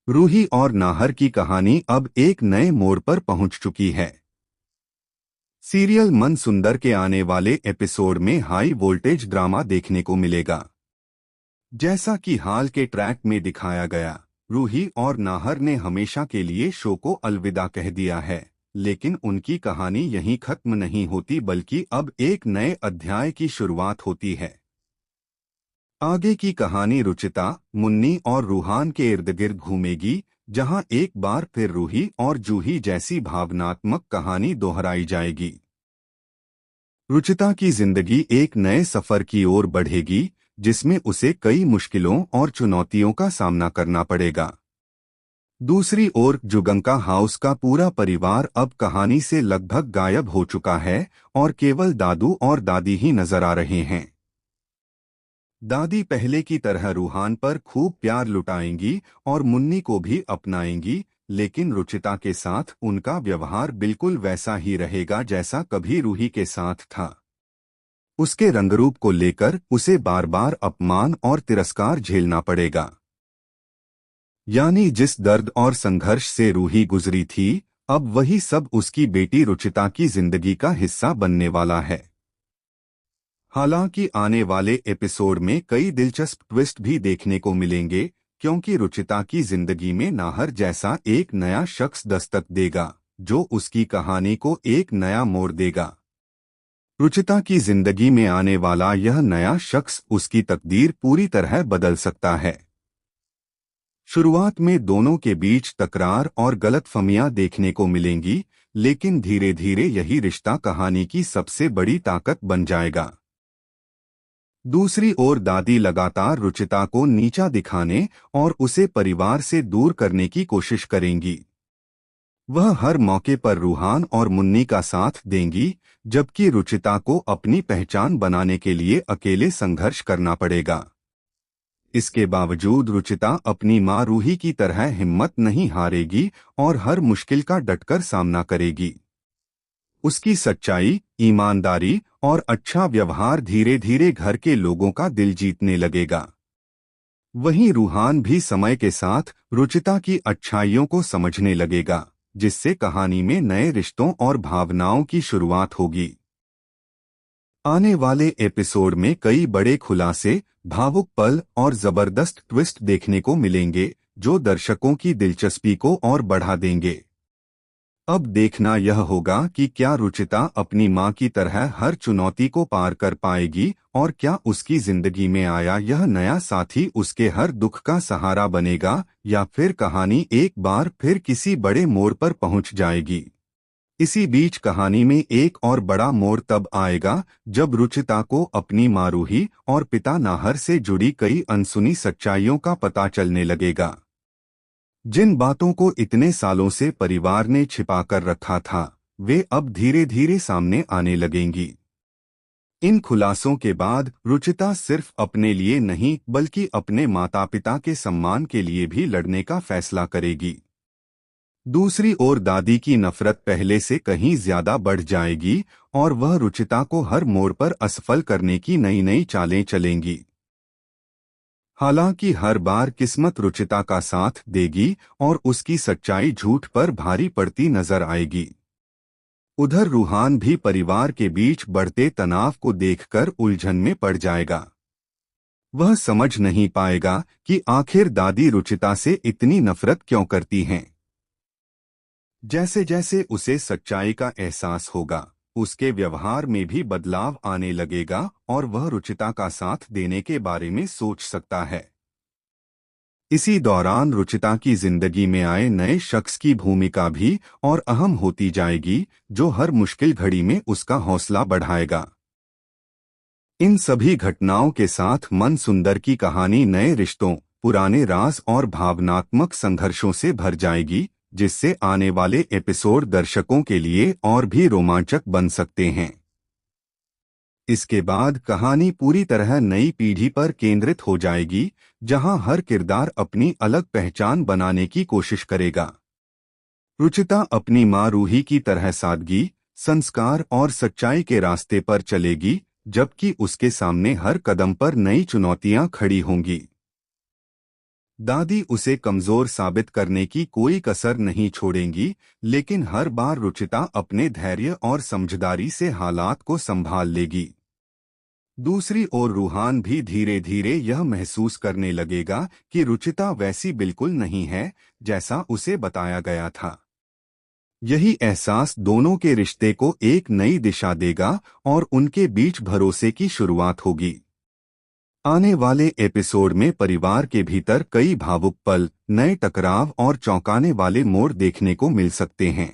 रूही और नाहर की कहानी अब एक नए मोड़ पर पहुंच चुकी है। सीरियल मन सुंदर के आने वाले एपिसोड में हाई वोल्टेज ड्रामा देखने को मिलेगा। जैसा कि हाल के ट्रैक में दिखाया गया, रूही और नाहर ने हमेशा के लिए शो को अलविदा कह दिया है, लेकिन उनकी कहानी यहीं खत्म नहीं होती बल्कि अब एक नए अध्याय की शुरुआत होती है। आगे की कहानी रुचिता, मुन्नी और रूहान के इर्द गिर्द घूमेगी, जहां एक बार फिर रूही और जूही जैसी भावनात्मक कहानी दोहराई जाएगी। रुचिता की जिंदगी एक नए सफर की ओर बढ़ेगी, जिसमें उसे कई मुश्किलों और चुनौतियों का सामना करना पड़ेगा। दूसरी ओर जुगंका हाउस का पूरा परिवार अब कहानी से लगभग गायब हो चुका है और केवल दादू और दादी ही नजर आ रहे हैं। दादी पहले की तरह रूहान पर खूब प्यार लुटाएंगी और मुन्नी को भी अपनाएंगी, लेकिन रुचिता के साथ उनका व्यवहार बिल्कुल वैसा ही रहेगा जैसा कभी रूही के साथ था। उसके रंगरूप को लेकर उसे बार बार अपमान और तिरस्कार झेलना पड़ेगा। यानी जिस दर्द और संघर्ष से रूही गुजरी थी, अब वही सब उसकी बेटी रुचिता की जिंदगी का हिस्सा बनने वाला है। हालांकि आने वाले एपिसोड में कई दिलचस्प ट्विस्ट भी देखने को मिलेंगे, क्योंकि रुचिता की जिंदगी में नाहर जैसा एक नया शख्स दस्तक देगा, जो उसकी कहानी को एक नया मोड़ देगा। रुचिता की जिंदगी में आने वाला यह नया शख्स उसकी तकदीर पूरी तरह बदल सकता है। शुरुआत में दोनों के बीच तकरार और गलतफहमियां देखने को मिलेंगी, लेकिन धीरे धीरे यही रिश्ता कहानी की सबसे बड़ी ताकत बन जाएगा। दूसरी ओर दादी लगातार रुचिता को नीचा दिखाने और उसे परिवार से दूर करने की कोशिश करेंगी। वह हर मौके पर रूहान और मुन्नी का साथ देंगी, जबकि रुचिता को अपनी पहचान बनाने के लिए अकेले संघर्ष करना पड़ेगा। इसके बावजूद रुचिता अपनी मां रूही की तरह हिम्मत नहीं हारेगी और हर मुश्किल का डटकर सामना करेगी। उसकी सच्चाई, ईमानदारी और अच्छा व्यवहार धीरे धीरे घर के लोगों का दिल जीतने लगेगा। वहीं रूहान भी समय के साथ रुचिता की अच्छाइयों को समझने लगेगा, जिससे कहानी में नए रिश्तों और भावनाओं की शुरुआत होगी। आने वाले एपिसोड में कई बड़े खुलासे, भावुक पल और जबरदस्त ट्विस्ट देखने को मिलेंगे, जो दर्शकों की दिलचस्पी को और बढ़ा देंगे। अब देखना यह होगा कि क्या रुचिता अपनी मां की तरह हर चुनौती को पार कर पाएगी और क्या उसकी जिंदगी में आया यह नया साथी उसके हर दुख का सहारा बनेगा, या फिर कहानी एक बार फिर किसी बड़े मोड़ पर पहुंच जाएगी। इसी बीच कहानी में एक और बड़ा मोड़ तब आएगा जब रुचिता को अपनी मां रूही और पिता नाहर से जुड़ी कई अनसुनी सच्चाइयों का पता चलने लगेगा। जिन बातों को इतने सालों से परिवार ने छिपाकर रखा था, वे अब धीरे धीरे सामने आने लगेंगी। इन खुलासों के बाद रुचिता सिर्फ अपने लिए नहीं बल्कि अपने माता पिता के सम्मान के लिए भी लड़ने का फैसला करेगी। दूसरी ओर दादी की नफरत पहले से कहीं ज्यादा बढ़ जाएगी और वह रुचिता को हर मोड़ पर असफल करने की नई नई चालें चलेंगी। हालांकि हर बार किस्मत रुचिता का साथ देगी और उसकी सच्चाई झूठ पर भारी पड़ती नजर आएगी। उधर रूहान भी परिवार के बीच बढ़ते तनाव को देखकर उलझन में पड़ जाएगा। वह समझ नहीं पाएगा कि आखिर दादी रुचिता से इतनी नफरत क्यों करती हैं। जैसे जैसे उसे सच्चाई का एहसास होगा, उसके व्यवहार में भी बदलाव आने लगेगा और वह रुचिता का साथ देने के बारे में सोच सकता है। इसी दौरान रुचिता की जिंदगी में आए नए शख्स की भूमिका भी और अहम होती जाएगी, जो हर मुश्किल घड़ी में उसका हौसला बढ़ाएगा। इन सभी घटनाओं के साथ मन सुंदर की कहानी नए रिश्तों, पुराने राज और भावनात्मक संघर्षों से भर जाएगी, जिससे आने वाले एपिसोड दर्शकों के लिए और भी रोमांचक बन सकते हैं। इसके बाद कहानी पूरी तरह नई पीढ़ी पर केंद्रित हो जाएगी, जहां हर किरदार अपनी अलग पहचान बनाने की कोशिश करेगा। रुचिता अपनी मां रूही की तरह सादगी, संस्कार और सच्चाई के रास्ते पर चलेगी, जबकि उसके सामने हर कदम पर नई चुनौतियां खड़ी होंगी। दादी उसे कमजोर साबित करने की कोई कसर नहीं छोड़ेंगी, लेकिन हर बार रुचिता अपने धैर्य और समझदारी से हालात को संभाल लेगी। दूसरी ओर रूहान भी धीरे धीरे यह महसूस करने लगेगा कि रुचिता वैसी बिल्कुल नहीं है जैसा उसे बताया गया था। यही एहसास दोनों के रिश्ते को एक नई दिशा देगा और उनके बीच भरोसे की शुरुआत होगी। आने वाले एपिसोड में परिवार के भीतर कई भावुक पल, नए टकराव और चौंकाने वाले मोड़ देखने को मिल सकते हैं।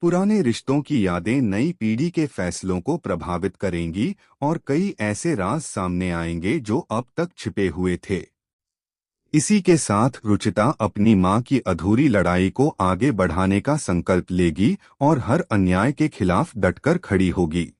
पुराने रिश्तों की यादें नई पीढ़ी के फैसलों को प्रभावित करेंगी और कई ऐसे राज सामने आएंगे जो अब तक छिपे हुए थे। इसी के साथ रुचिता अपनी मां की अधूरी लड़ाई को आगे बढ़ाने का संकल्प लेगी और हर अन्याय के खिलाफ डटकर खड़ी होगी।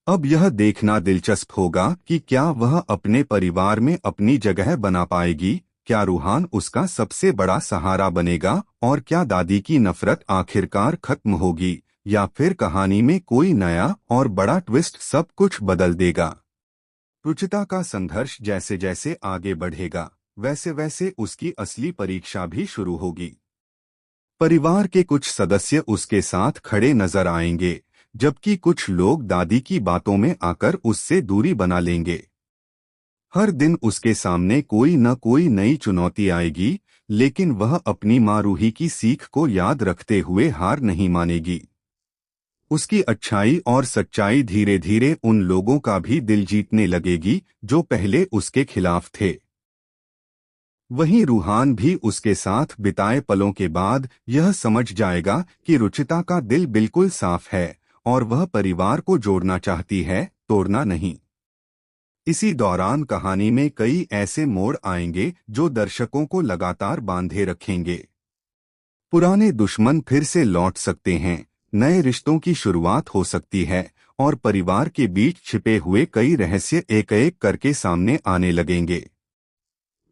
अब यह देखना दिलचस्प होगा कि क्या वह अपने परिवार में अपनी जगह बना पाएगी, क्या रूहान उसका सबसे बड़ा सहारा बनेगा और क्या दादी की नफरत आखिरकार खत्म होगी, या फिर कहानी में कोई नया और बड़ा ट्विस्ट सब कुछ बदल देगा। रुचिता का संघर्ष जैसे जैसे आगे बढ़ेगा, वैसे वैसे उसकी असली परीक्षा भी शुरू होगी। परिवार के कुछ सदस्य उसके साथ खड़े नजर आएंगे, जबकि कुछ लोग दादी की बातों में आकर उससे दूरी बना लेंगे। हर दिन उसके सामने कोई न कोई नई चुनौती आएगी, लेकिन वह अपनी माँ रूही की सीख को याद रखते हुए हार नहीं मानेगी। उसकी अच्छाई और सच्चाई धीरे धीरे उन लोगों का भी दिल जीतने लगेगी जो पहले उसके खिलाफ थे। वहीं रूहान भी उसके साथ बिताए पलों के बाद यह समझ जाएगा कि रुचिता का दिल बिल्कुल साफ है और वह परिवार को जोड़ना चाहती है, तोड़ना नहीं। इसी दौरान कहानी में कई ऐसे मोड़ आएंगे जो दर्शकों को लगातार बांधे रखेंगे। पुराने दुश्मन फिर से लौट सकते हैं, नए रिश्तों की शुरुआत हो सकती है और परिवार के बीच छिपे हुए कई रहस्य एक एक करके सामने आने लगेंगे।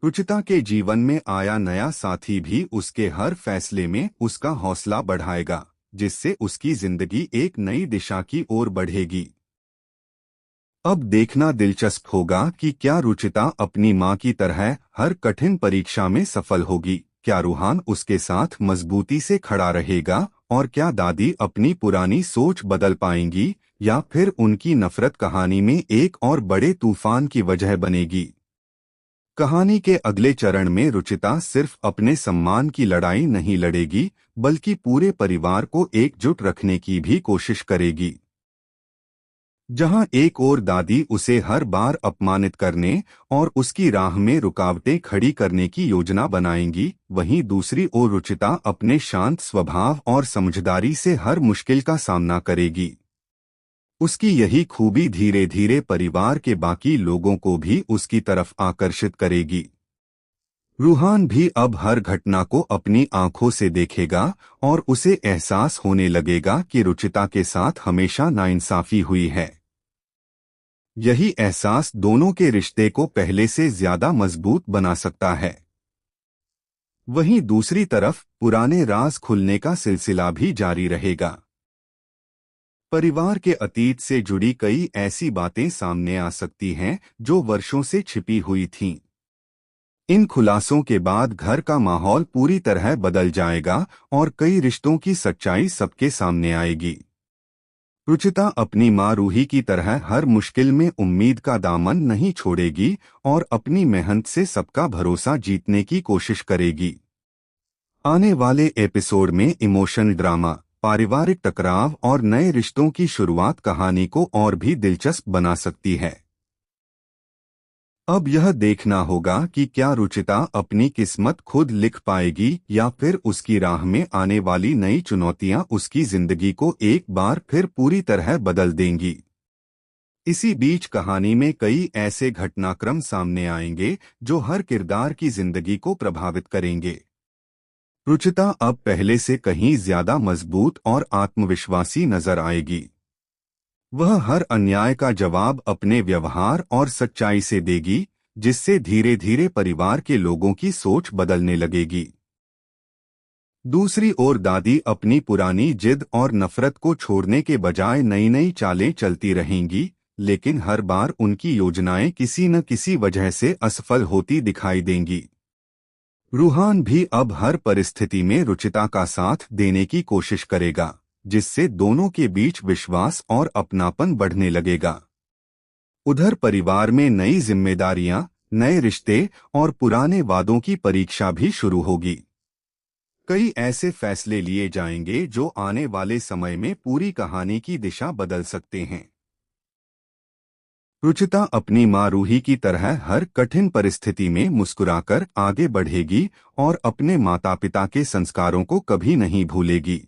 रुचिता के जीवन में आया नया साथी भी उसके हर फैसले में उसका हौसला बढ़ाएगा, जिससे उसकी जिंदगी एक नई दिशा की ओर बढ़ेगी। अब देखना दिलचस्प होगा कि क्या रुचिता अपनी मां की तरह हर कठिन परीक्षा में सफल होगी, क्या रूहान उसके साथ मजबूती से खड़ा रहेगा और क्या दादी अपनी पुरानी सोच बदल पाएंगी, या फिर उनकी नफरत कहानी में एक और बड़े तूफान की वजह बनेगी। कहानी के अगले चरण में रुचिता सिर्फ अपने सम्मान की लड़ाई नहीं लड़ेगी, बल्कि पूरे परिवार को एकजुट रखने की भी कोशिश करेगी। जहां एक ओर दादी उसे हर बार अपमानित करने और उसकी राह में रुकावटें खड़ी करने की योजना बनाएंगी, वहीं दूसरी ओर रुचिता अपने शांत स्वभाव और समझदारी से हर मुश्किल का सामना करेगी। उसकी यही खूबी धीरे धीरे परिवार के बाकी लोगों को भी उसकी तरफ आकर्षित करेगी। रूहान भी अब हर घटना को अपनी आंखों से देखेगा और उसे एहसास होने लगेगा कि रुचिता के साथ हमेशा नाइंसाफी हुई है। यही एहसास दोनों के रिश्ते को पहले से ज्यादा मजबूत बना सकता है। वहीं दूसरी तरफ पुराने राज खुलने का सिलसिला भी जारी रहेगा। परिवार के अतीत से जुड़ी कई ऐसी बातें सामने आ सकती हैं जो वर्षों से छिपी हुई थीं। इन खुलासों के बाद घर का माहौल पूरी तरह बदल जाएगा और कई रिश्तों की सच्चाई सबके सामने आएगी। रुचिता अपनी मां रूही की तरह हर मुश्किल में उम्मीद का दामन नहीं छोड़ेगी और अपनी मेहनत से सबका भरोसा जीतने की कोशिश करेगी। आने वाले एपिसोड में इमोशन ड्रामा, पारिवारिक टकराव और नए रिश्तों की शुरुआत कहानी को और भी दिलचस्प बना सकती है। अब यह देखना होगा कि क्या रुचिता अपनी किस्मत खुद लिख पाएगी या फिर उसकी राह में आने वाली नई चुनौतियां उसकी जिंदगी को एक बार फिर पूरी तरह बदल देंगी। इसी बीच कहानी में कई ऐसे घटनाक्रम सामने आएंगे जो हर किरदार की जिंदगी को प्रभावित करेंगे। रुचिता अब पहले से कहीं ज्यादा मजबूत और आत्मविश्वासी नजर आएगी। वह हर अन्याय का जवाब अपने व्यवहार और सच्चाई से देगी, जिससे धीरे धीरे परिवार के लोगों की सोच बदलने लगेगी। दूसरी ओर दादी अपनी पुरानी जिद और नफरत को छोड़ने के बजाय नई नई चालें चलती रहेंगी, लेकिन हर बार उनकी योजनाएं किसी न किसी वजह से असफल होती दिखाई देंगी। रूहान भी अब हर परिस्थिति में रुचिता का साथ देने की कोशिश करेगा, जिससे दोनों के बीच विश्वास और अपनापन बढ़ने लगेगा। उधर परिवार में नई जिम्मेदारियां, नए रिश्ते और पुराने वादों की परीक्षा भी शुरू होगी। कई ऐसे फैसले लिए जाएंगे जो आने वाले समय में पूरी कहानी की दिशा बदल सकते हैं। रुचिता अपनी मां रूही की तरह हर कठिन परिस्थिति में मुस्कुराकर आगे बढ़ेगी और अपने माता पिता के संस्कारों को कभी नहीं भूलेगी।